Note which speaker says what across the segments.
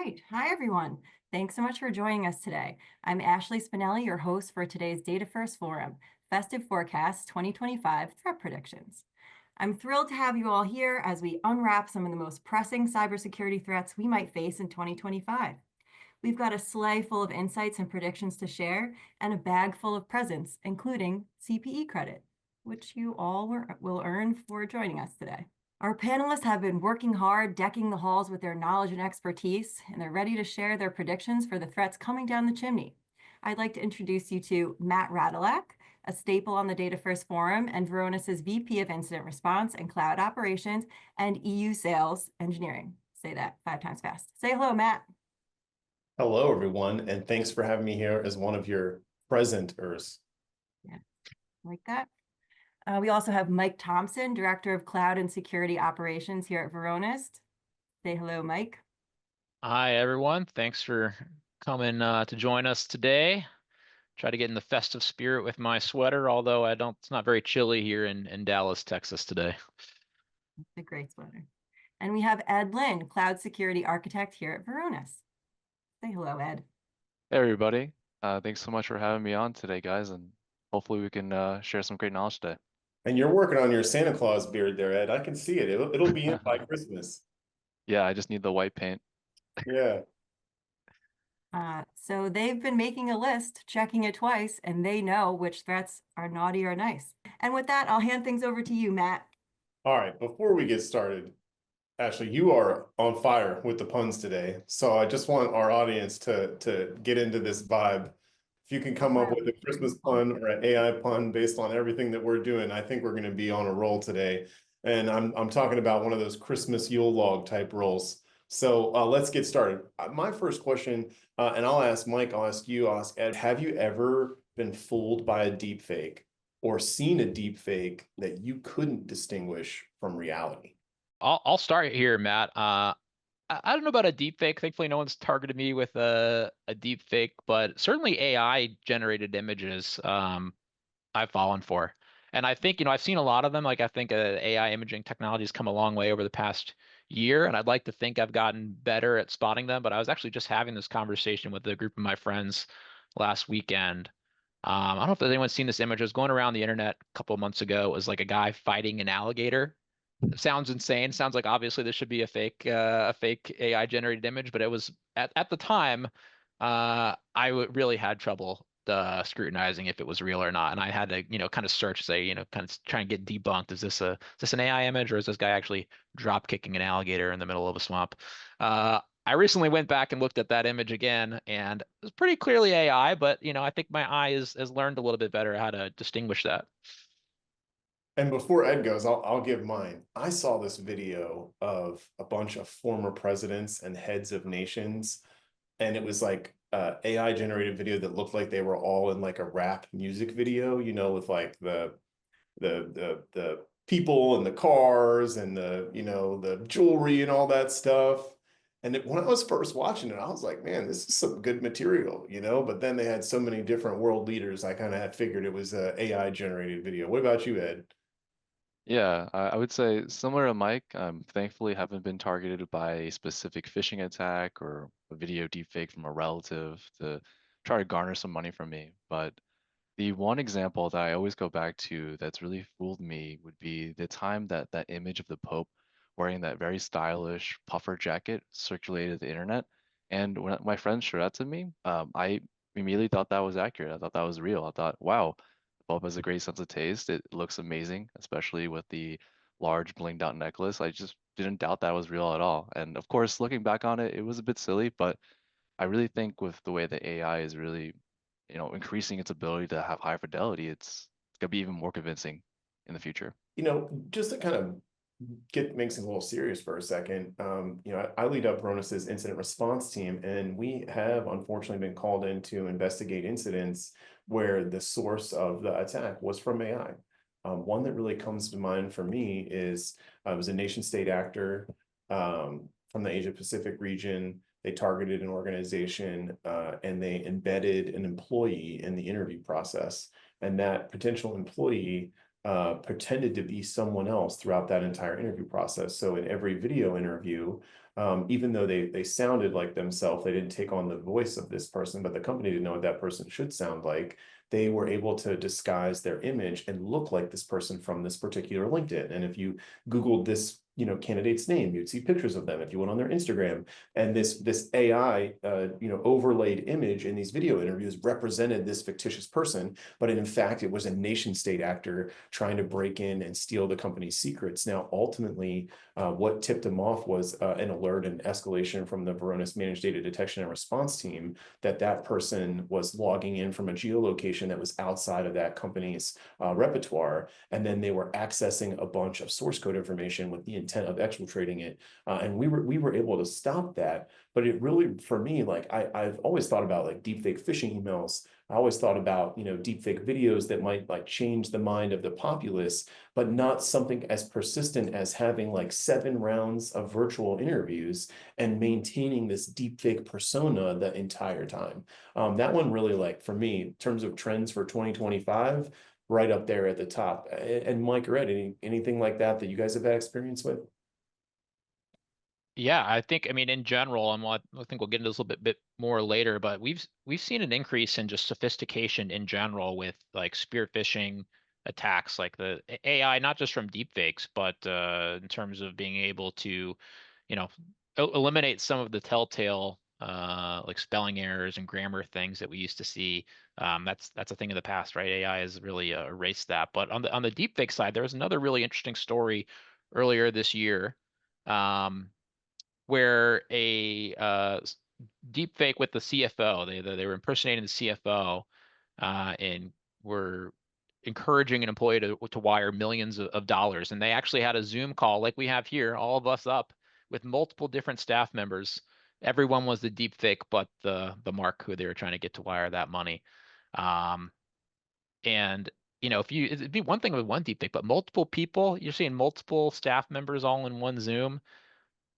Speaker 1: right. Hi, everyone. Thanks so much for joining us today. I'm Ashley Spinelli, your host for today's Data First Forum, Festive Forecast 2025 Threat Predictions. I'm thrilled to have you all here as we unwrap some of the most pressing cybersecurity threats we might face in 2025. We've got a sleigh full of insights and predictions to share, and a bag full of presents, including CPE credit, which you all will earn for joining us today. Our panelists have been working hard, decking the halls with their knowledge and expertise, and they're ready to share their predictions for the threats coming down the chimney. I'd like to introduce you to Matt Radulak, a staple on the Data First Forum and Varonis's VP of Incident Response and Cloud Operations and EU Sales Engineering. Say that 5 times fast. Say hello, Matt.
Speaker 2: Hello, everyone, and thanks for having me here as one of your presenters.
Speaker 1: Yeah, like that. We also have Mike Thompson, Director of Cloud and Security Operations here at Varonis. Say hello, Mike.
Speaker 3: Hi, everyone. Thanks for coming to join us today. Try to get in the festive spirit with my sweater, although it's not very chilly here in Dallas, Texas today.
Speaker 1: It's a great sweater. And we have Ed Lynn, Cloud Security Architect here at Varonis. Say hello, Ed.
Speaker 4: Hey, everybody. Thanks so much for having me on today, guys, and hopefully we can share some great knowledge today.
Speaker 2: And you're working on your Santa Claus beard there, Ed. I can see it. It'll be in by Christmas.
Speaker 4: Yeah, I just need the white paint.
Speaker 2: Yeah.
Speaker 1: So they've been making a list, checking it twice, and they know which threats are naughty or nice. And with that, I'll hand things over to you, Matt.
Speaker 2: All right. Before we get started, Ashley, you are on fire with the puns today. So I just want our audience to get into this vibe. If you can come up with a Christmas pun or an AI pun based on everything that we're doing, I think we're going to be on a roll today. And I'm talking about one of those Christmas Yule log type rolls. So let's get started. My first question, and I'll ask Mike, I'll ask you, I'll ask Ed, have you ever been fooled by a deep fake or seen a deep fake that you couldn't distinguish from reality?
Speaker 3: I'll start here, Matt. I don't know about a deep fake. Thankfully, no one's targeted me with a deep fake, but certainly AI generated images I've fallen for. And I think, I've seen a lot of them. Like I think AI imaging technology has come a long way over the past year, and I'd like to think I've gotten better at spotting them. But I was actually just having this conversation with a group of my friends last weekend. I don't know if anyone's seen this image. It was going around the internet a couple of months ago. It was like a guy fighting an alligator. It sounds insane. Sounds like obviously this should be a fake AI generated image, but it was at the time. Really had trouble scrutinizing if it was real or not, and I had to kind of search, say kind of try and get debunked. Is this an AI image, or is this guy actually drop kicking an alligator in the middle of a swamp? I recently went back and looked at that image again, and it was pretty clearly AI, but I think my eye has learned a little bit better how to distinguish that.
Speaker 2: And before Ed goes, I'll give mine. I saw this video of a bunch of former presidents and heads of nations, and it was like AI generated video that looked like they were all in like a rap music video, with like the people and the cars and the jewelry and all that stuff. And when I was first watching it, I was like, man, this is some good material, but then they had so many different world leaders, I kind of had figured it was a AI generated video. What about you, Ed?
Speaker 4: Yeah, I would say similar to Mike, thankfully haven't been targeted by a specific phishing attack or a video deepfake from a relative to try to garner some money from me. But the one example that I always go back to that's really fooled me would be the time that image of the Pope wearing that very stylish puffer jacket circulated the internet. And when my friends showed that to me, I immediately thought that was accurate. I thought that was real. I thought, wow, the Pope has a great sense of taste. It looks amazing, especially with the large blinged out necklace. I just didn't doubt that was real at all. And of course, looking back on it, it was a bit silly, but I really think with the way that AI is really increasing its ability to have high fidelity, it's gonna be even more convincing in the future.
Speaker 2: Just to kind of make things a little serious for a second, I lead up Varonis's incident response team, and we have unfortunately been called in to investigate incidents where the source of the attack was from AI. One that really comes to mind for me is it was a nation state actor from the Asia Pacific region. They targeted an organization and they embedded an employee in the interview process. And that potential employee pretended to be someone else throughout that entire interview process. So in every video interview, even though they sounded like themselves, they didn't take on the voice of this person, but the company didn't know what that person should sound like. They were able to disguise their image and look like this person from this particular LinkedIn. And if you Googled this, candidate's name, you'd see pictures of them. If you went on their Instagram, and this AI, overlaid image in these video interviews represented this fictitious person, but in fact, it was a nation state actor trying to break in and steal the company's secrets. Now, ultimately, what tipped them off was an alert and escalation from the Varonis Managed Data Detection and Response Team that person was logging in from a geolocation that was outside of that company's repertoire, and then they were accessing a bunch of source code information with the intent of exfiltrating it, and we were able to stop that. But it really, for me, like I've always thought about like deepfake phishing emails. I always thought about, deepfake videos that might like change the mind of the populace, but not something as persistent as having like 7 rounds of virtual interviews and maintaining this deepfake persona the entire time. That one really, like, for me, in terms of trends for 2025, right up there at the top. And Mike or Ed, anything like that you guys have had experience with?
Speaker 3: Yeah, I mean, in general, I think we'll get into this a little bit more later, but we've seen an increase in just sophistication in general with like spear phishing attacks, like the AI, not just from deepfakes, but in terms of being able to, you know, eliminate some of the telltale like spelling errors and grammar things that we used to see. That's a thing of the past, right? AI has really erased that. But on the deepfake side, there was another really interesting story earlier this year. Where a deep fake with the CFO, they were impersonating the CFO, and were encouraging an employee to wire millions of dollars. And they actually had a Zoom call like we have here, all of us up with multiple different staff members. Everyone was the deep fake, but the mark who they were trying to get to wire that money. And if it'd be one thing with one deep fake, but multiple people, you're seeing multiple staff members all in one Zoom.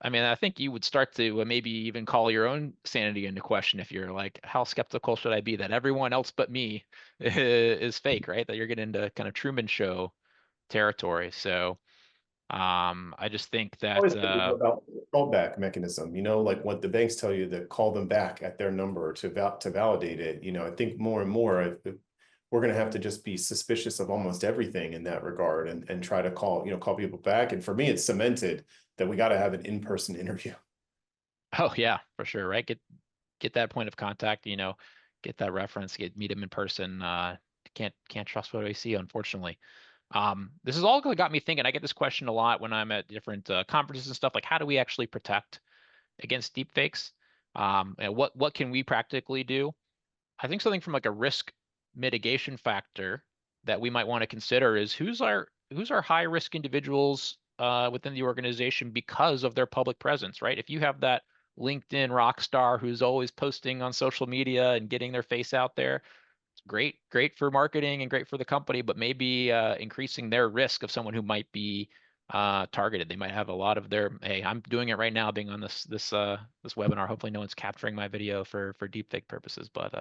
Speaker 3: I mean, I think you would start to maybe even call your own sanity into question if you're like, how skeptical should I be that everyone else but me is fake, right? That you're getting into kind of Truman Show territory. So I just think that
Speaker 2: Always thinking about the callback mechanism, like what the banks tell you to call them back at their number to validate it. I think more and more we're going to have to just be suspicious of almost everything in that regard and try to call people back. And for me, it's cemented that we got to have an in-person interview.
Speaker 3: oh yeah, for sure, right? Get that point of contact, get that reference, meet him in person. Can't trust what I see, unfortunately. This has all got me thinking. I get this question a lot when I'm at different conferences and stuff, like how do we actually protect against deepfakes? And what can we practically do? I think something from like a risk mitigation factor that we might want to consider is who's our high risk individuals within the organization because of their public presence, right? If you have that LinkedIn rock star who's always posting on social media and getting their face out there, it's great for marketing and great for the company, but maybe increasing their risk of someone who might be targeted. They might have a lot of their, hey, I'm doing it right now, being on this webinar. Hopefully, no one's capturing my video for deepfake purposes, but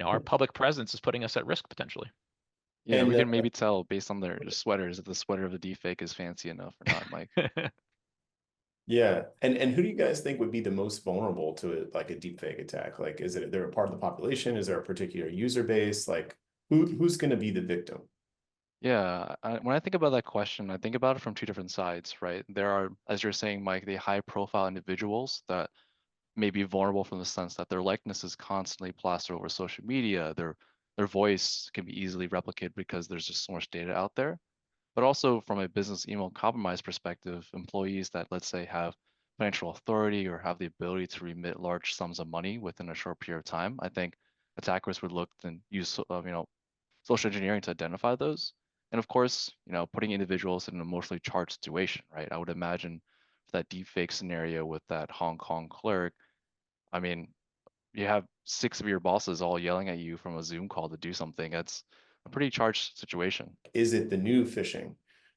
Speaker 3: our public presence is putting us at risk potentially.
Speaker 4: Yeah,
Speaker 2: And
Speaker 4: we can maybe tell based on their sweaters if the sweater of the deepfake is fancy enough or not, Mike.
Speaker 2: yeah, and who do you guys think would be the most vulnerable to it, like a deepfake attack? Like, is it they're a part of the population? Is there a particular user base? Like, who's going to be the victim?
Speaker 4: Yeah, when I think about that question, I think about it from two different sides, right? There are, as you're saying, Mike, the high profile individuals that may be vulnerable from the sense that their likeness is constantly plastered over social media. Their voice can be easily replicated because there's just so much data out there. But also from a business email compromise perspective, employees that, let's say, have financial authority or have the ability to remit large sums of money within a short period of time, I think attackers would look and use social engineering to identify those. And of course, putting individuals in an emotionally charged situation, right? I would imagine for that deepfake scenario with that Hong Kong clerk, I mean, you have 6 of your bosses all yelling at you from a Zoom call to do something. It's a pretty charged situation.
Speaker 2: Is it the new phishing,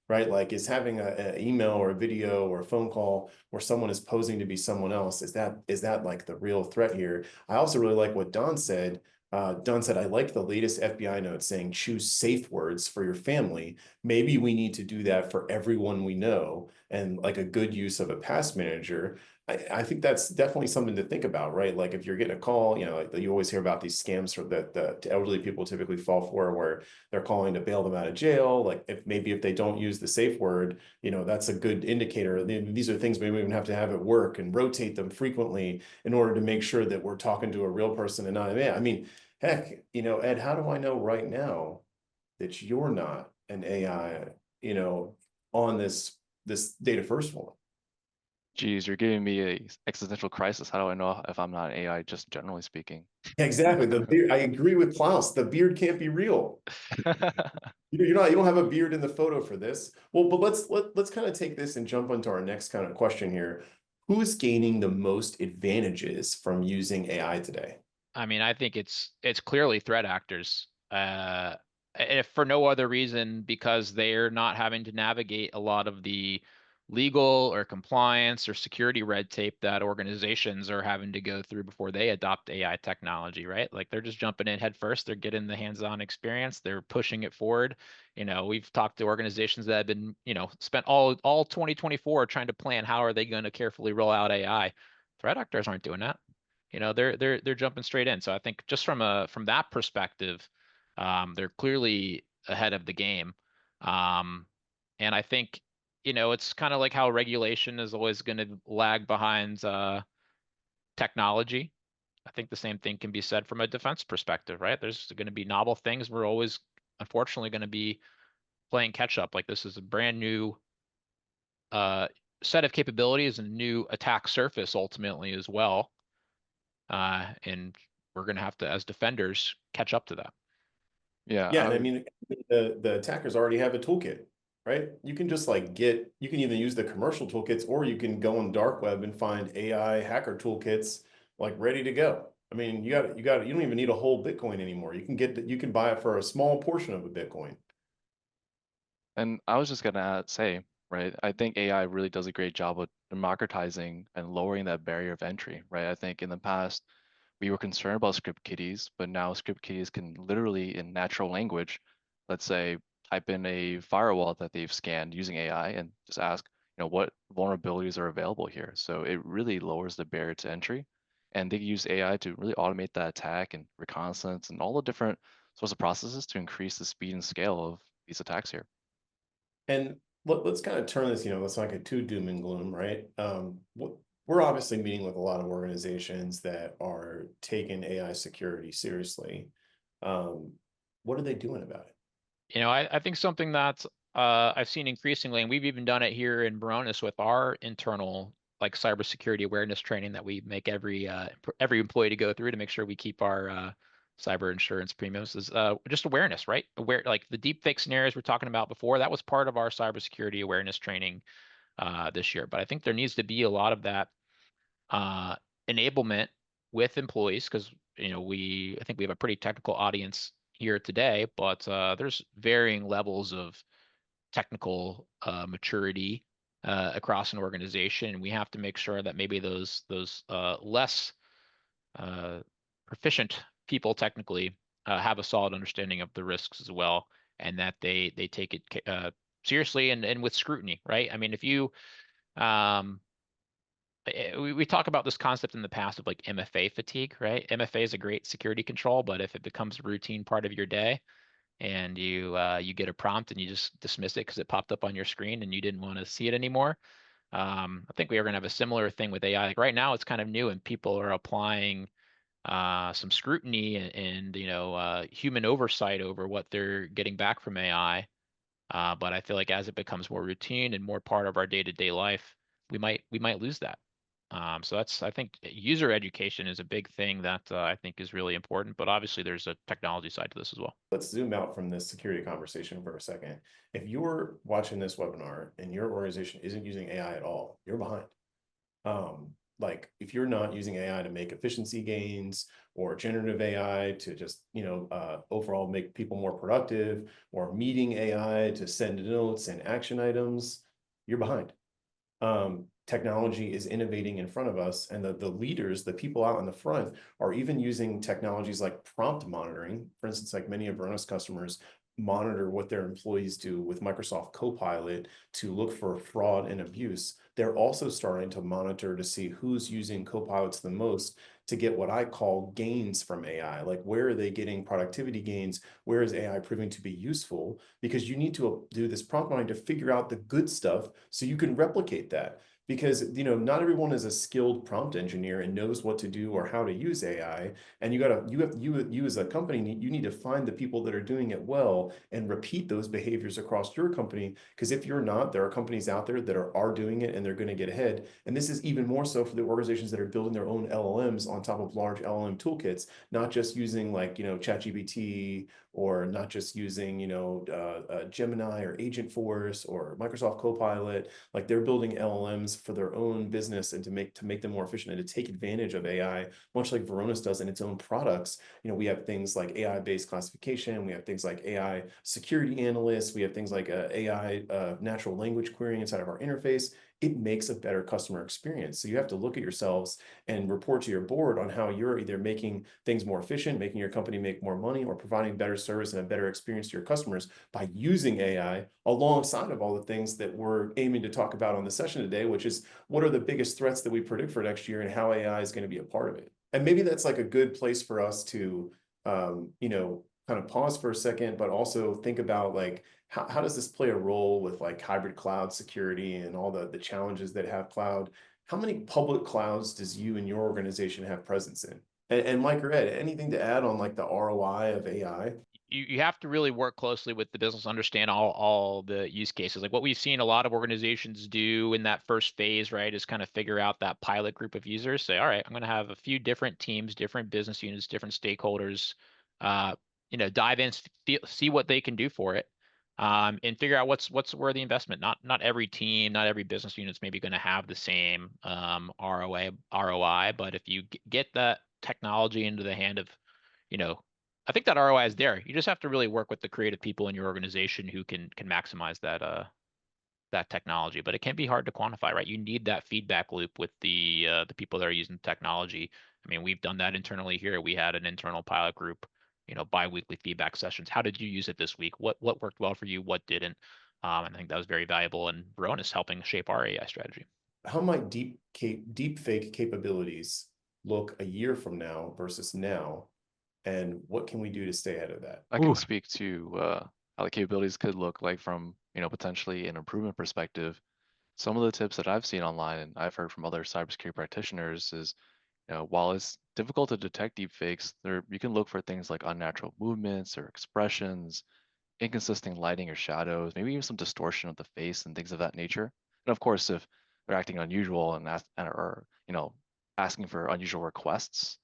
Speaker 2: right? Like, is having an email or a video or a phone call where someone is posing to be someone else, is that like the real threat here? I also really like what Don said. Dunn said, I like the latest FBI note saying choose safe words for your family. Maybe we need to do that for everyone we know, and like a good use of a pass manager. I think that's definitely something to think about, right? Like if you're getting a call, like you always hear about these scams that the elderly people typically fall for, where they're calling to bail them out of jail. Like if they don't use the safe word, that's a good indicator. These are things maybe we even have to have at work and rotate them frequently in order to make sure that we're talking to a real person and not a man. I mean, heck, Ed, how do I know right now that you're not an AI, on this data first one?
Speaker 4: Geez, you're giving me a existential crisis. How do I know if I'm not AI, just generally speaking?
Speaker 2: Exactly. The beard, I agree with Klaus. The beard can't be real. You don't have a beard in the photo for this. Well, but let's kind of take this and jump into our next kind of question here. Who's gaining the most advantages from using AI today?
Speaker 3: I mean, I think it's clearly threat actors. If for no other reason, because they're not having to navigate a lot of the legal or compliance or security red tape that organizations are having to go through before they adopt AI technology, right? Like they're just jumping in head first. They're getting the hands-on experience. They're pushing it forward. We've talked to organizations that have been, spent all 2024 trying to plan how are they going to carefully roll out AI. Threat actors aren't doing that. They're jumping straight in. So I think just from that perspective, they're clearly ahead of the game. And I think, it's kind of like how regulation is always going to lag behind technology. I think the same thing can be said from a defense perspective, right? There's going to be novel things. We're always, unfortunately, going to be playing catch up. Like this is a brand new set of capabilities and new attack surface ultimately as well. And we're going to have to, as defenders, catch up to that.
Speaker 4: Yeah,
Speaker 2: Yeah, and I mean, the attackers already have a toolkit, right? You can just you can either use the commercial toolkits, or you can go on dark web and find AI hacker toolkits like ready to go. I mean, you don't even need a whole Bitcoin anymore. You can buy it for a small portion of a Bitcoin.
Speaker 4: and I was just gonna say, right? I think AI really does a great job of democratizing and lowering that barrier of entry, right? I think in the past we were concerned about script kiddies, but now script kiddies can literally, in natural language, let's say, type in a firewall that they've scanned using AI and just ask, what vulnerabilities are available here. So it really lowers the barrier to entry. And they use AI to really automate that attack and reconnaissance and all the different sorts of processes to increase the speed and scale of these attacks here.
Speaker 2: And let's kind of turn this, let's not get too doom and gloom, right? We're obviously meeting with a lot of organizations that are taking AI security seriously. What are they doing about it?
Speaker 3: I think something that I've seen increasingly, and we've even done it here in Varonis with our internal like cybersecurity awareness training that we make every employee to go through to make sure we keep our cyber insurance premiums, is just awareness, right? Like the deep fake scenarios we're talking about before, that was part of our cybersecurity awareness training this year. But I think there needs to be a lot of that enablement with employees, because I think we have a pretty technical audience here today, but there's varying levels of technical maturity across an organization, and we have to make sure that maybe those less proficient people technically have a solid understanding of the risks as well, and that they take it seriously and with scrutiny, right? I mean, if you we talk about this concept in the past of like MFA fatigue, right? MFA is a great security control, but if it becomes a routine part of your day and you get a prompt and you just dismiss it because it popped up on your screen and you didn't want to see it anymore, I think we are going to have a similar thing with AI. Like right now, it's kind of new and people are applying some scrutiny and human oversight over what they're getting back from AI. But I feel like as it becomes more routine and more part of our day-to-day life, we might lose that. So I think user education is a big thing that I think is really important, but obviously there's a technology side to this as well.
Speaker 2: Let's zoom out from this security conversation for a second. If you're watching this webinar and your organization isn't using AI at all, you're behind. Like if you're not using AI to make efficiency gains, or generative AI to just, overall make people more productive, or meeting AI to send notes and action items, you're behind. technology is innovating in front of us, and the leaders, the people out in the front, are even using technologies like prompt monitoring. For instance, like many of Varonis customers monitor what their employees do with Microsoft Copilot to look for fraud and abuse. They're also starting to monitor to see who's using Copilots the most to get what I call gains from AI. Like, where are they getting productivity gains? Where is AI proving to be useful? Because you need to do this prompt mining to figure out the good stuff so you can replicate that. Because, you know, not everyone is a skilled prompt engineer and knows what to do or how to use AI. And you as a company, you need to find the people that are doing it well and repeat those behaviors across your company. Because if you're not, there are companies out there that are doing it and they're going to get ahead. And this is even more so for the organizations that are building their own LLMs on top of large LLM toolkits, not just using like, you know, ChatGPT, or not just using, you know, Gemini or Agentforce or Microsoft Copilot. Like, they're building LLMs for their own business and to make them more efficient and to take advantage of AI, much like Varonis does in its own products. You know, we have things like AI-based classification, we have things like AI security analysts, we have things like AI natural language querying inside of our interface. It makes a better customer experience. So you have to look at yourselves and report to your board on how you're either making things more efficient, making your company make more money, or providing better service and a better experience to your customers by using AI alongside of all the things that we're aiming to talk about on the session today, which is what are the biggest threats that we predict for next year and how AI is going to be a part of it. And maybe that's like a good place for us to, you know, kind of pause for a second, but also think about like, how does this play a role with like hybrid cloud security and all the challenges that have cloud? How many public clouds does you and your organization have presence in? And Mike or Ed, anything to add on like the ROI of AI?
Speaker 3: You have to really work closely with the business, understand all the use cases. Like what we've seen a lot of organizations do in that first phase, right, is kind of figure out that pilot group of users, say, all right, I'm going to have a few different teams, different business units, different stakeholders, you know, dive in, see what they can do for it, and figure out what's worthy investment. Not every team, not every business unit is maybe going to have the same ROI, but if you get that technology into the hand of, you know, I think that ROI is there. You just have to really work with the creative people in your organization who can maximize that technology. But it can be hard to quantify, right? You need that feedback loop with the people that are using the technology. I mean, we've done that internally here. We had an internal pilot group, you know, bi-weekly feedback sessions. How did you use it this week? What worked well for you? What didn't? I think that was very valuable, and Varonis helping shape our AI strategy.
Speaker 2: How might deep fake capabilities look a year from now versus now? And what can we do to stay ahead of that?
Speaker 4: I can speak to how the capabilities could look like from, you know, potentially an improvement perspective. Some of the tips that I've seen online and I've heard from other cybersecurity practitioners is, you know, while it's difficult to detect deepfakes, there you can look for things like unnatural movements or expressions, inconsistent lighting or shadows, maybe even some distortion of the face and things of that nature. And of course, if they're acting unusual and or you know, asking for unusual requests.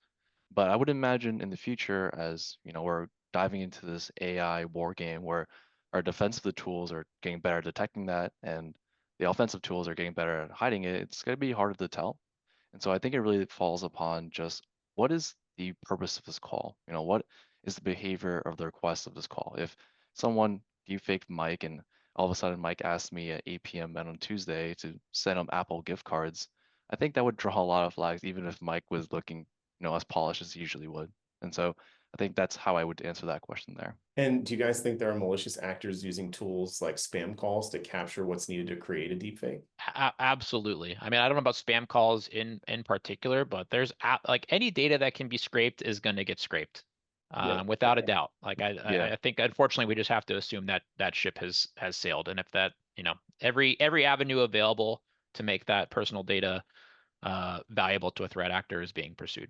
Speaker 4: But I would imagine in the future, as you know, we're diving into this AI war game where our defensive tools are getting better at detecting that, and the offensive tools are getting better at hiding it. It's going to be harder to tell. And so I think it really falls upon just what is the purpose of this call? You know, what is the behavior of the request of this call? If someone deepfaked Mike and all of a sudden Mike asked me at 8 p.m. on Tuesday to send him Apple gift cards, I think that would draw a lot of flags, even if Mike was looking, you know, as polished as he usually would. And so I think that's how I would answer that question there.
Speaker 2: And do you guys think there are malicious actors using tools like spam calls to capture what's needed to create a deepfake?
Speaker 3: Absolutely. I mean, I don't know about spam calls in particular, but there's like any data that can be scraped is going to get scraped, without a doubt. Like
Speaker 4: Yeah.
Speaker 3: I think unfortunately we just have to assume that that ship has sailed, and if that, you know, every avenue available to make that personal data valuable to a threat actor is being pursued.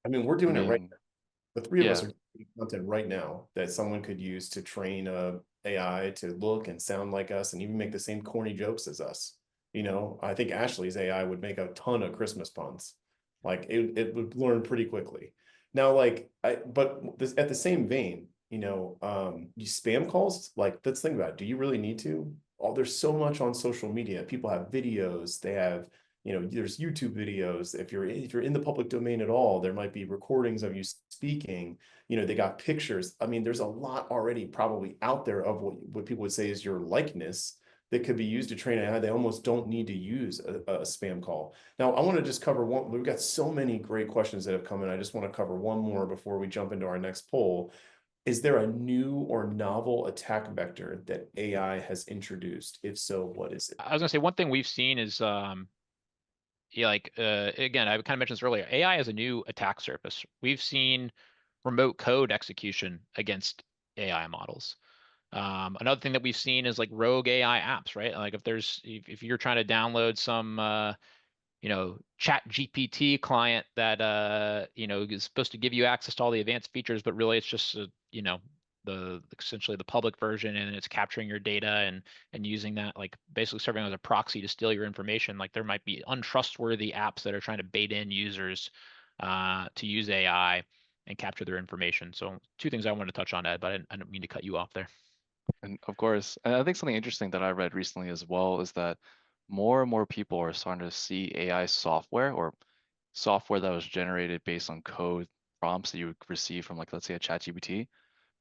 Speaker 2: I mean, we're
Speaker 4: I
Speaker 2: doing it right.
Speaker 4: mean,
Speaker 2: The three of us
Speaker 4: yeah,
Speaker 2: are creating content right now that someone could use to train a AI to look and sound like us and even make the same corny jokes as us. You know, I think Ashley's AI would make a ton of Christmas puns. Like it would learn pretty quickly. Now, like but this at the same vein, you know, you spam calls, like let's think about it. Do you really need to? Oh, there's so much on social media. People have videos, they have, you know, there's YouTube videos. If you're in the public domain at all, there might be recordings of you speaking. You know, they got pictures. I mean, there's a lot already probably out there of what people would say is your likeness. that could be used to train AI, they almost don't need to use a spam call. Now, I want to just cover one. We've got so many great questions that have come in. I just want to cover one more before we jump into our next poll. Is there a new or novel attack vector that AI has introduced? If so, what is it?
Speaker 3: I was gonna say one thing we've seen is yeah, like again, I kind of mentioned this earlier. AI is a new attack surface. We've seen remote code execution against AI models. Another thing that we've seen is like rogue AI apps, right? Like if you're trying to download some chat GPT client that is supposed to give you access to all the advanced features, but really it's just the essentially the public version, and it's capturing your data and using that, like basically serving as a proxy to steal your information. Like there might be untrustworthy apps that are trying to bait in users to use AI and capture their information. So two things I wanted to touch on, Ed, but I didn't mean to cut you off there.
Speaker 4: And of course, and I think something interesting that I read recently as well is that more and more people are starting to see AI software or software that was generated based on code prompts that you would receive from, like, let's say a ChatGPT,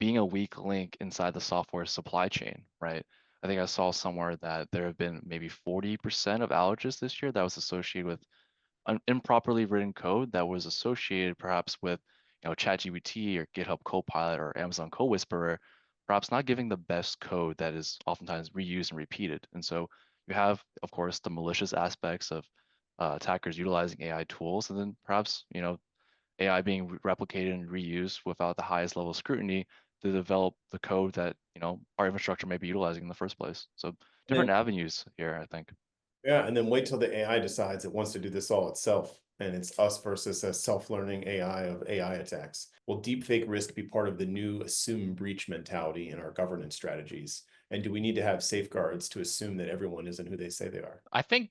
Speaker 4: being a weak link inside the software supply chain, right? I think I saw somewhere that there have been maybe 40% of outages this year that was associated with improperly written code that was associated perhaps with ChatGPT or GitHub Copilot or Amazon CoWhisperer, perhaps not giving the best code that is oftentimes reused and repeated. And so you have, of course, the malicious aspects of attackers utilizing AI tools, and then perhaps AI being replicated and reused without the highest level of scrutiny to develop the code that our infrastructure may be utilizing in the first place. So different avenues here, I think.
Speaker 2: Yeah, and then wait till the AI decides it wants to do this all itself, and it's us versus a self-learning AI of AI attacks. Will deepfake risk be part of the new assume breach mentality in our governance strategies? And do we need to have safeguards to assume that everyone isn't who they say they are?
Speaker 3: I think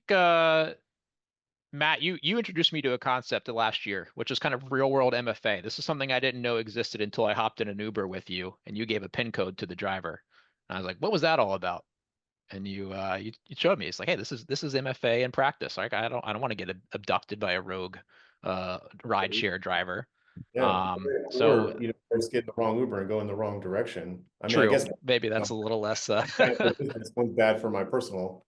Speaker 3: Matt, you introduced me to a concept last year, which is kind of real world MFA. This is something I didn't know existed until I hopped in an Uber with you and you gave a PIN code to the driver. And I was like, what was that all about? And you showed me. It's like, hey, this is MFA in practice. Like I don't want to get abducted by a rogue rideshare driver.
Speaker 2: Yeah,
Speaker 3: So
Speaker 2: or just get in the wrong Uber and go in the wrong direction. I mean, I
Speaker 3: true.
Speaker 2: guess
Speaker 3: Maybe that's a little less
Speaker 2: bad for business, one's bad for my personal.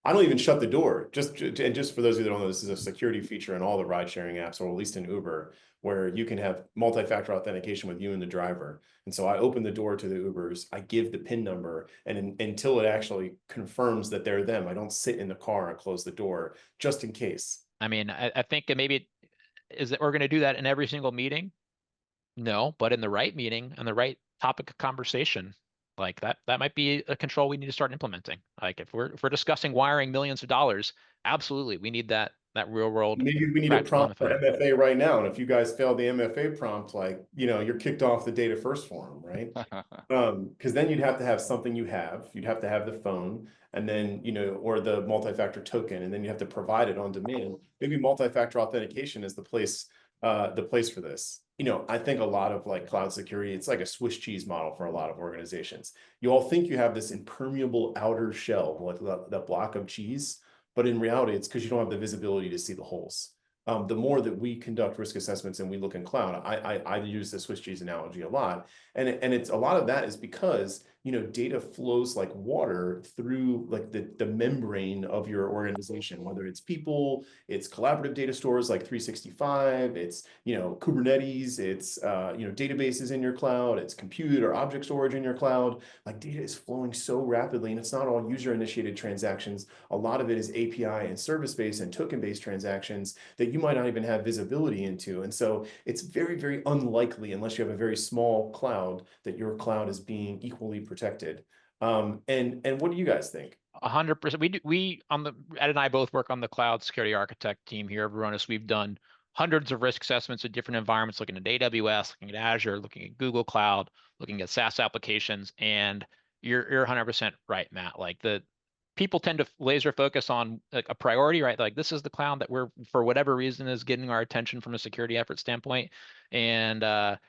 Speaker 2: I don't even shut the door. Just for those of you that don't know, this is a security feature in all the ride sharing apps, or at least in Uber, where you can have multi-factor authentication with you and the driver. And so I open the door to the Ubers, I give the PIN number, and until it actually confirms that they're them, I don't sit in the car and close the door just in case.
Speaker 3: I mean, I think maybe is that we're going to do that in every single meeting. No, but in the right meeting and the right topic of conversation, like that might be a control we need to start implementing. Like if we're discussing wiring millions of dollars, absolutely, we need that real world
Speaker 2: Maybe we need a
Speaker 3: practical
Speaker 2: prompt for
Speaker 3: MFA.
Speaker 2: MFA right now. And if you guys fail the MFA prompt, like, you're kicked off the data first forum, right? Because then you'd have to have something you'd have to have the phone, and then, or the multi-factor token, and then you have to provide it on demand. Maybe multi-factor authentication is the place for this. I think a lot of like cloud security, it's like a Swiss cheese model for a lot of organizations. You all think you have this impermeable outer shell, like that block of cheese, but in reality, it's because you don't have the visibility to see the holes. The more that we conduct risk assessments and we look in cloud, I use the Swiss cheese analogy a lot, and it's a lot of that is because data flows like water through like the membrane of your organization, whether it's people, it's collaborative data stores like 365, it's Kubernetes, it's databases in your cloud, it's compute or object storage in your cloud. Like data is flowing so rapidly, and it's not all user initiated transactions. A lot of it is API and service-based and token-based transactions that you might not even have visibility into. And so it's very, very unlikely, unless you have a very small cloud, that your cloud is being equally protected. And what do you guys think?
Speaker 3: 100%. Ed and I both work on the cloud security architect team here at Varonis. We've done hundreds of risk assessments of different environments, looking at AWS, looking at Azure, looking at Google Cloud, looking at SaaS applications. And you're 100% right, Matt. Like people tend to laser focus on like a priority, right? Like this is the cloud that we're, for whatever reason, is getting our attention from a security effort standpoint. And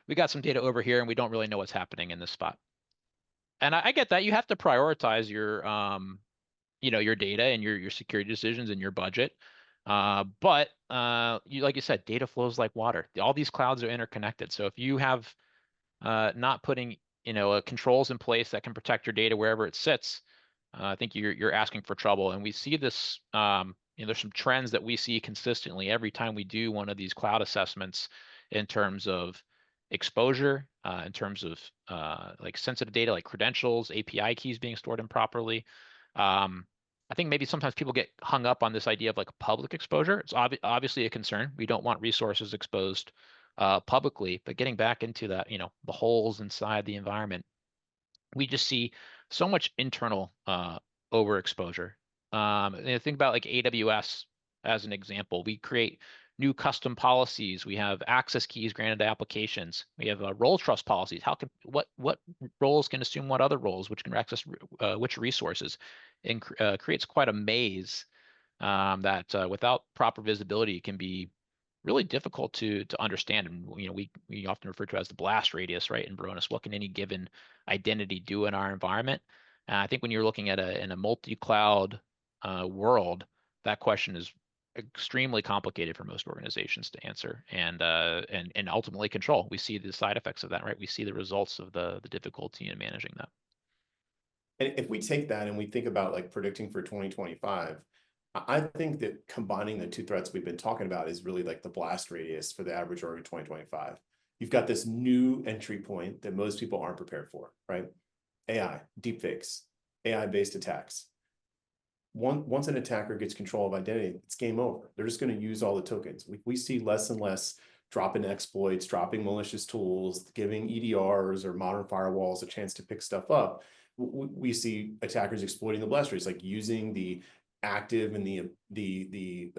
Speaker 3: we got some data over here and we don't really know what's happening in this spot. And I get that. You have to prioritize your your data and your security decisions and your budget. But like you said, data flows like water. All these clouds are interconnected. So if you have not putting controls in place that can protect your data wherever it sits, I think you're asking for trouble, and we see this. There's some trends that we see consistently every time we do one of these cloud assessments in terms of exposure, in terms of like sensitive data, like credentials, API keys being stored improperly. I think maybe sometimes people get hung up on this idea of like public exposure. It's obviously a concern. We don't want resources exposed publicly, but getting back into that, the holes inside the environment, we just see so much internal overexposure. Think about like AWS as an example. We create new custom policies. We have access keys granted to applications. We have role trust policies. What roles can assume what other roles, which can access which resources, and creates quite a maze that without proper visibility can be really difficult to understand. And we often refer to as the blast radius, right? In Varonis, what can any given identity do in our environment? And I think when you're looking at in a multi-cloud world, that question is extremely complicated for most organizations to answer and ultimately control. We see the side effects of that, right? We see the results of the difficulty in managing that.
Speaker 2: And if we take that and we think about like predicting for 2025, I think that combining the two threats we've been talking about is really like the blast radius for the average org in 2025. You've got this new entry point that most people aren't prepared for, right? AI, deepfakes, AI-based attacks. Once an attacker gets control of identity, it's game over. They're just going to use all the tokens. We see less and less dropping exploits, dropping malicious tools, giving EDRs or modern firewalls a chance to pick stuff up. We see attackers exploiting the blast rates, like using the active and the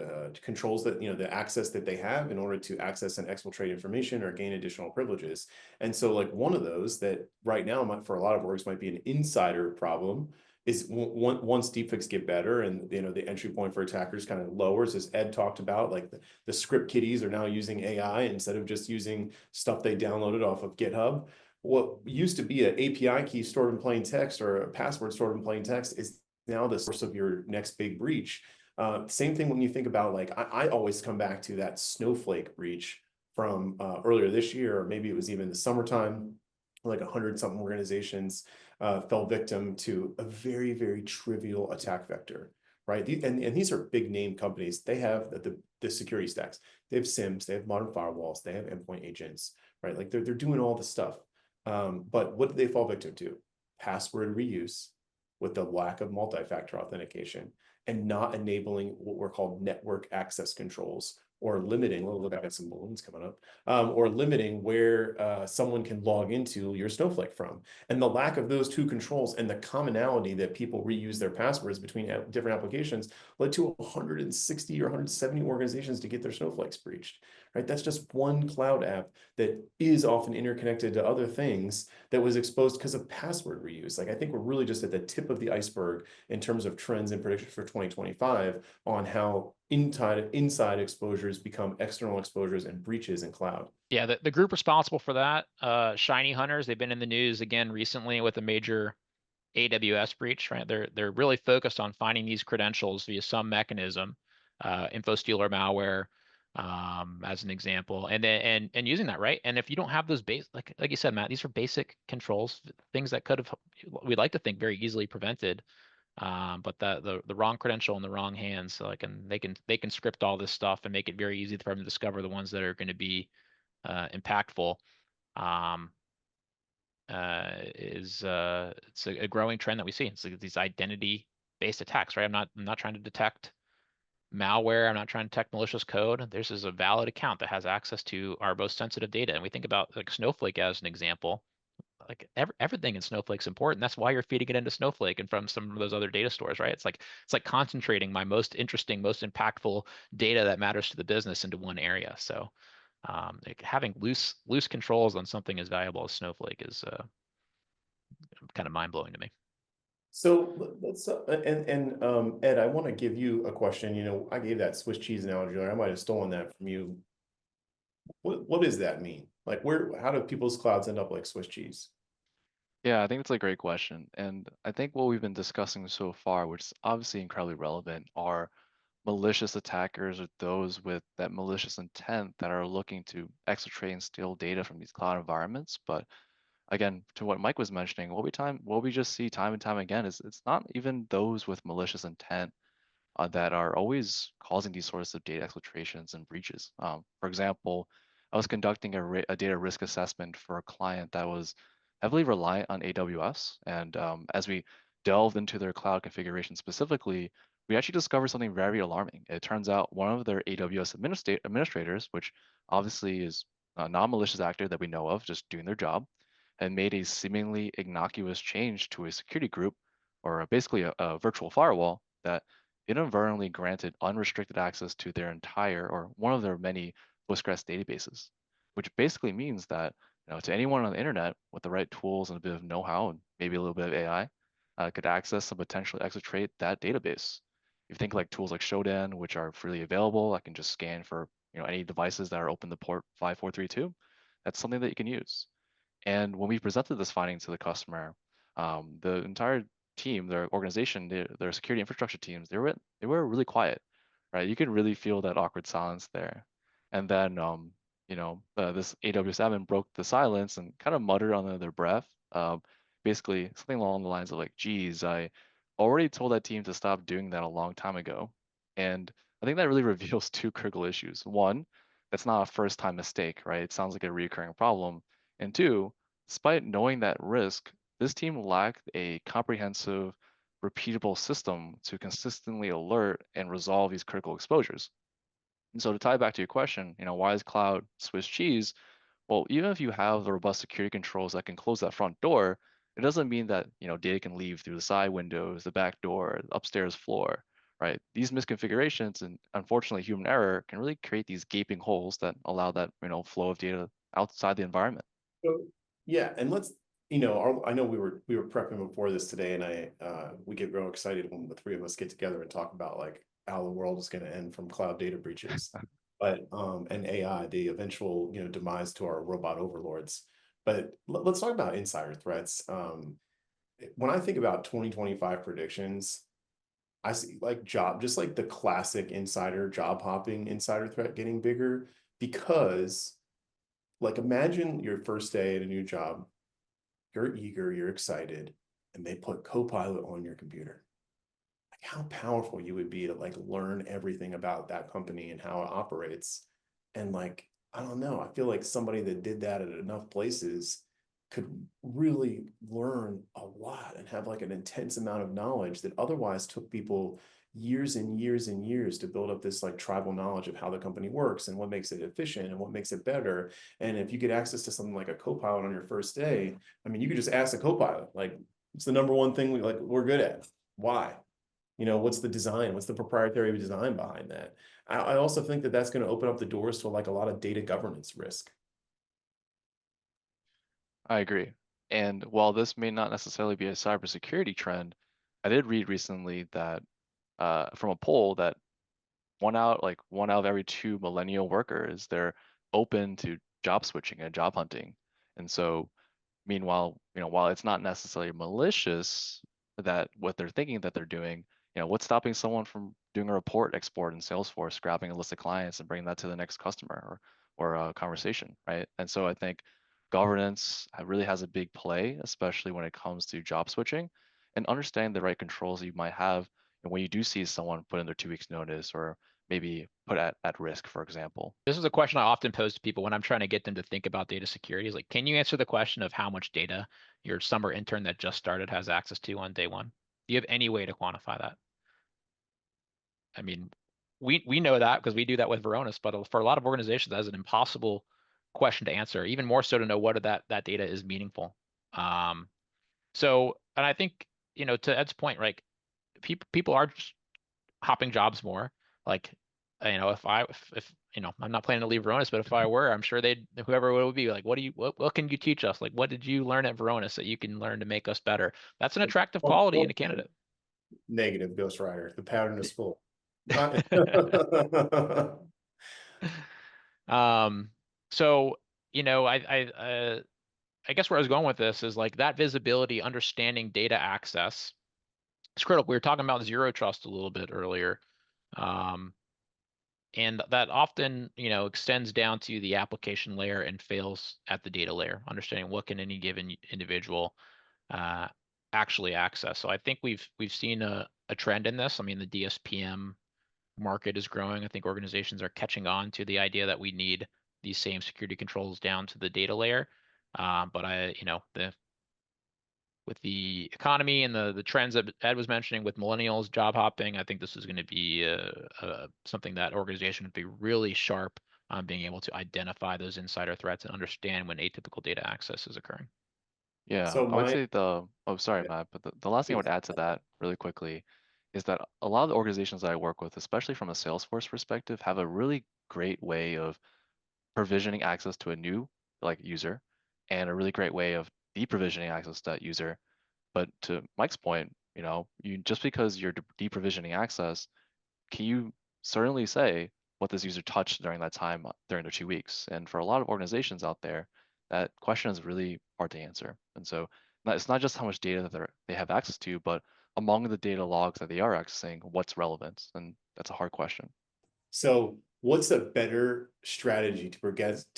Speaker 2: controls that, the access that they have in order to access and exfiltrate information or gain additional privileges. And so like one of those that right now for a lot of orgs might be an insider problem is once deepfakes get better and the entry point for attackers kind of lowers, as Ed talked about, like the script kiddies are now using AI instead of just using stuff they downloaded off of GitHub. What used to be an API key stored in plain text or a password stored in plain text is now the source of your next big breach. Same thing when you think about, like, I always come back to that Snowflake breach from earlier this year, or maybe it was even the summertime, like 100-something organizations fell victim to a very, very trivial attack vector, right? And these are big name companies. They have the security stacks. They have SIEMs, they have modern firewalls, they have endpoint agents, right? Like they're doing all the stuff. But what did they fall victim to? Password reuse with the lack of multi-factor authentication and not enabling what were called network access controls, or limiting, we'll look at some balloons coming up, or limiting where someone can log into your Snowflake from. And the lack of those two controls and the commonality that people reuse their passwords between different applications led to 160 or 170 organizations to get their Snowflakes breached, right? That's just one cloud app that is often interconnected to other things that was exposed because of password reuse. Like, I think we're really just at the tip of the iceberg in terms of trends and predictions for 2025 on how inside exposures become external exposures and breaches in cloud.
Speaker 3: Yeah, the group responsible for that, Shiny Hunters, they've been in the news again recently with a major AWS breach, right? They're really focused on finding these credentials via some mechanism, info stealer malware, as an example, and then and using that, right? And if you don't have those like you said, Matt, these are basic controls, things that could have, we'd like to think, very easily prevented. But the wrong credential in the wrong hands, so they can script all this stuff and make it very easy for them to discover the ones that are going to be impactful. It's a growing trend that we see. It's like these identity-based attacks, right? I'm not trying to detect malware. I'm not trying to detect malicious code. This is a valid account that has access to our most sensitive data. And we think about like Snowflake as an example. Like everything in Snowflake's important. That's why you're feeding it into Snowflake and from some of those other data stores, right? It's like concentrating my most interesting, most impactful data that matters to the business into one area. So like having loose controls on something as valuable as Snowflake is kind of mind blowing to me.
Speaker 2: So let's Ed, I want to give you a question. I gave that Swiss cheese analogy, or I might have stolen that from you. What does that mean? Like, how do people's clouds end up like Swiss cheese?
Speaker 4: Yeah, I think it's a great question. And I think what we've been discussing so far, which is obviously incredibly relevant, are malicious attackers or those with that malicious intent that are looking to exfiltrate and steal data from these cloud environments. But again, to what Mike was mentioning, what we just see time and time again is it's not even those with malicious intent that are always causing these sorts of data exfiltrations and breaches. For example, I was conducting a data risk assessment for a client that was heavily reliant on AWS. And as we delved into their cloud configuration specifically, we actually discovered something very alarming. It turns out one of their AWS administrators, which obviously is a non-malicious actor that we know of, just doing their job, had made a seemingly innocuous change to a security group, or basically a virtual firewall that inadvertently granted unrestricted access to their entire or one of their many Postgres databases, which basically means that to anyone on the internet with the right tools and a bit of know-how and maybe a little bit of AI could access and potentially exfiltrate that database. You think like tools like Shodan, which are freely available, I can just scan for any devices that are open to port 5432. That's something that you can use. And when we presented this finding to the customer, the entire team, their organization, their security infrastructure teams, they were really quiet, right? You could really feel that awkward silence there. And then, this AWS admin broke the silence and kind of muttered under their breath, basically something along the lines of like, "Geez, I already told that team to stop doing that a long time ago." And I think that really reveals two critical issues. One, that's not a first-time mistake, right? It sounds like a recurring problem. And two, despite knowing that risk, this team lacked a comprehensive, repeatable system to consistently alert and resolve these critical exposures. And so to tie back to your question, why is cloud Swiss cheese? Well, even if you have the robust security controls that can close that front door, it doesn't mean that, data can leave through the side windows, the back door, the upstairs floor, right? These misconfigurations and unfortunately human error can really create these gaping holes that allow that, flow of data outside the environment.
Speaker 2: So, yeah, and let's, I know we were prepping before this today, and we get real excited when the three of us get together and talk about like how the world is going to end from cloud data breaches, but and AI, the eventual demise to our robot overlords. But let's talk about insider threats. When I think about 2025 predictions, I see like just like the classic insider job hopping insider threat getting bigger because like imagine your first day at a new job, you're eager, you're excited, and they put Copilot on your computer. Like how powerful you would be to like learn everything about that company and how it operates. And like, I don't know, I feel like somebody that did that at enough places could really learn a lot and have like an intense amount of knowledge that otherwise took people years and years and years to build up this like tribal knowledge of how the company works and what makes it efficient and what makes it better. And if you get access to something like a Copilot on your first day, I mean, you could just ask the Copilot, like, it's the number one thing we're good at. Why? What's the design? What's the proprietary design behind that? I also think that that's going to open up the doors to like a lot of data governance risk.
Speaker 4: I agree. And while this may not necessarily be a cybersecurity trend, I did read recently that from a poll that one out of every two millennial workers, they're open to job switching and job hunting. And so meanwhile, while it's not necessarily malicious that what they're thinking that they're doing, what's stopping someone from doing a report export in Salesforce, grabbing a list of clients and bringing that to the next customer or a conversation, right? And so I think governance really has a big play, especially when it comes to job switching and understanding the right controls you might have. And when you do see someone put in their 2 weeks notice or maybe put at risk, for example.
Speaker 3: This is a question I often pose to people when I'm trying to get them to think about data security is like, can you answer the question of how much data your summer intern that just started has access to on day one? Do you have any way to quantify that? I mean, we know that because we do that with Varonis, but for a lot of organizations, that's an impossible question to answer, even more so to know what that data is meaningful. And I think, to Ed's point, right, people are just hopping jobs more. Like, if I'm not planning to leave Varonis, but if I were, I'm sure whoever it would be like, what can you teach us? Like, what did you learn at Varonis that you can learn to make us better? That's an attractive quality in a candidate.
Speaker 2: Negative Ghost Rider. The pattern is full.
Speaker 3: So, I guess where I was going with this is like that visibility, understanding data access is critical. We were talking about zero trust a little bit earlier. And that often, extends down to the application layer and fails at the data layer, understanding what can any given individual actually access. So I think we've seen a trend in this. I mean, the DSPM market is growing. I think organizations are catching on to the idea that we need these same security controls down to the data layer. But with the economy and the trends that Ed was mentioning with millennials job hopping, I think this is going to be something that organization would be really sharp on being able to identify those insider threats and understand when atypical data access is occurring.
Speaker 4: Yeah,
Speaker 2: So
Speaker 4: I would
Speaker 2: my,
Speaker 4: say oh, sorry,
Speaker 2: yeah,
Speaker 4: Matt, but the last thing I
Speaker 2: please.
Speaker 4: would add to that really quickly is that a lot of the organizations that I work with, especially from a Salesforce perspective, have a really great way of provisioning access to a new user and a really great way of deprovisioning access to that user. But to Mike's point, you just because you're deprovisioning access, can you certainly say what this user touched during that time during their 2 weeks? And for a lot of organizations out there, that question is really hard to answer. And so it's not just how much data that they have access to, but among the data logs that they are accessing, what's relevant? And that's a hard question.
Speaker 2: So what's a better strategy to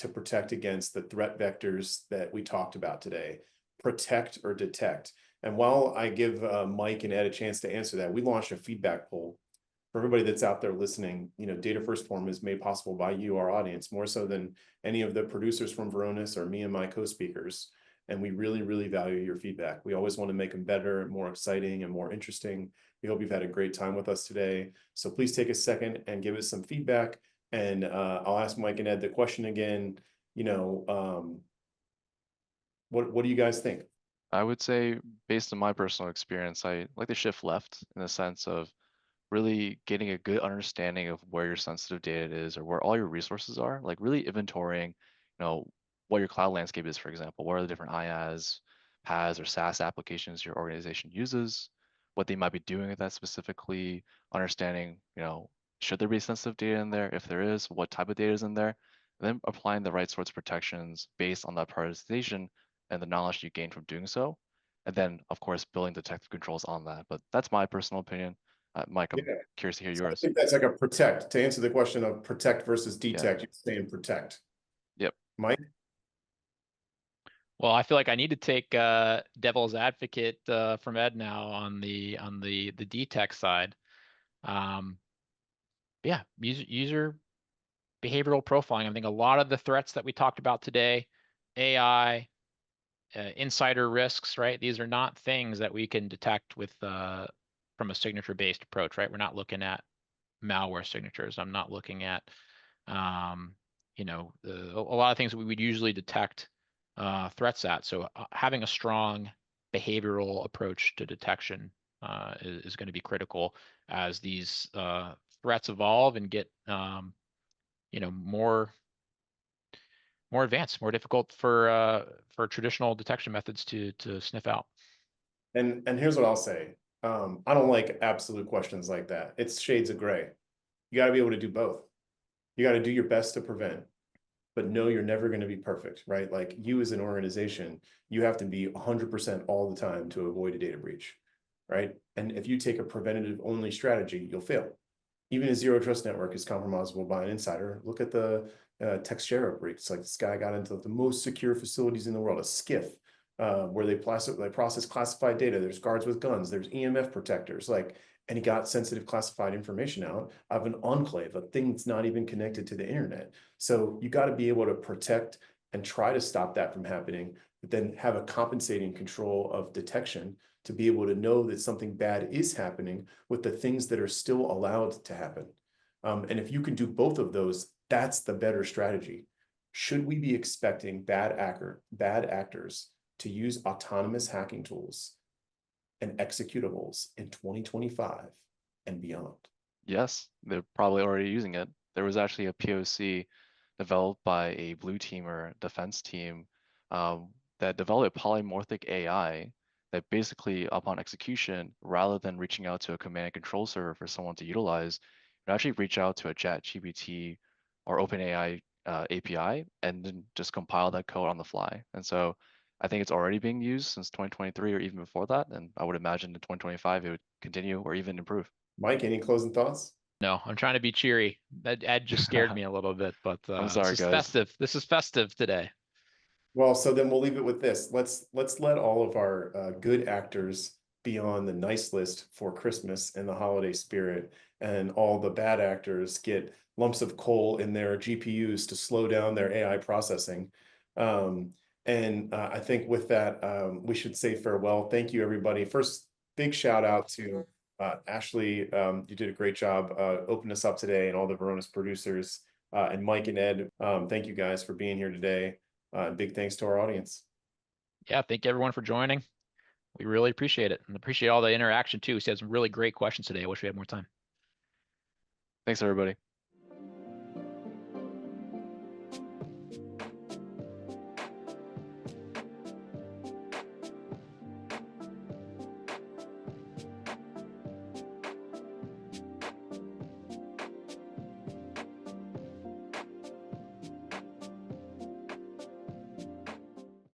Speaker 2: protect against the threat vectors that we talked about today? Protect or detect? And while I give Mike and Ed a chance to answer that, we launched a feedback poll for everybody that's out there listening. Data First Forum is made possible by you, our audience, more so than any of the producers from Varonis or me and my co-speakers. And we really, really value your feedback. We always want to make them better, more exciting, and more interesting. We hope you've had a great time with us today. So please take a second and give us some feedback. And I'll ask Mike and Ed the question again. What do you guys think?
Speaker 4: I would say, based on my personal experience, I like to shift left in the sense of really getting a good understanding of where your sensitive data is or where all your resources are, like really inventorying, what your cloud landscape is, for example. What are the different IaaS, PaaS, or SaaS applications your organization uses, what they might be doing with that specifically, understanding, should there be sensitive data in there? If there is, what type of data is in there? And then applying the right sorts of protections based on that prioritization and the knowledge you gain from doing so. And then, of course, building detective controls on that. But that's my personal opinion. Mike, I'm
Speaker 2: Yeah.
Speaker 4: curious to hear
Speaker 2: So I
Speaker 4: yours.
Speaker 2: think that's like a protect. To answer the question of protect versus
Speaker 4: Yeah.
Speaker 2: detect, you're saying protect.
Speaker 4: Yep.
Speaker 2: Mike?
Speaker 3: Well, I feel like I need to take devil's advocate from Ed now on the DTech side. Yeah, user behavioral profiling. I think a lot of the threats that we talked about today, AI, insider risks, right? These are not things that we can detect with from a signature-based approach, right? We're not looking at malware signatures. I'm not looking at a lot of things we would usually detect threats at. So having a strong behavioral approach to detection is going to be critical as these threats evolve and get more advanced, more difficult for traditional detection methods to sniff out.
Speaker 2: And here's what I'll say. I don't like absolute questions like that. It's shades of gray. You got to be able to do both. You got to do your best to prevent, but no, you're never going to be perfect, right? Like you as an organization, you have to be 100% all the time to avoid a data breach, right? And if you take a preventative only strategy, you'll fail. Even a zero trust network is compromisable by an insider. Look at the Textera breach. It's like this guy got into the most secure facilities in the world, a SCIF, where they process classified data. There's guards with guns. There's EMF protectors. And he got sensitive classified information out of an enclave, a thing that's not even connected to the internet. So you got to be able to protect and try to stop that from happening, but then have a compensating control of detection to be able to know that something bad is happening with the things that are still allowed to happen. And if you can do both of those, that's the better strategy. Should we be expecting bad actors to use autonomous hacking tools and executables in 2025 and beyond?
Speaker 4: Yes, they're probably already using it. There was actually a POC developed by a blue team or defense team that developed polymorphic AI that basically, upon execution, rather than reaching out to a command and control server for someone to utilize, you actually reach out to a ChatGPT or OpenAI API and then just compile that code on the fly. And so I think it's already being used since 2023 or even before that. And I would imagine in 2025 it would continue or even improve.
Speaker 2: Mike, any closing thoughts?
Speaker 3: No, I'm trying to be cheery. That Ed just scared me a little bit, but
Speaker 4: sorry,
Speaker 3: this is
Speaker 4: guys.
Speaker 3: festive. This is festive today.
Speaker 2: Well, so then we'll leave it with this. Let's let all of our good actors be on the nice list for Christmas and the holiday spirit, and all the bad actors get lumps of coal in their GPUs to slow down their AI processing. And I think with that, we should say farewell. Thank you, everybody. First, big shout out to Ashley. You did a great job opening us up today, and all the Varonis producers, and Mike and Ed. Thank you guys for being here today. Big thanks to our audience.
Speaker 3: Yeah, thank you everyone for joining. We really appreciate it, and appreciate all the interaction too. We had some really great questions today. I wish we had more time.
Speaker 4: Thanks, everybody.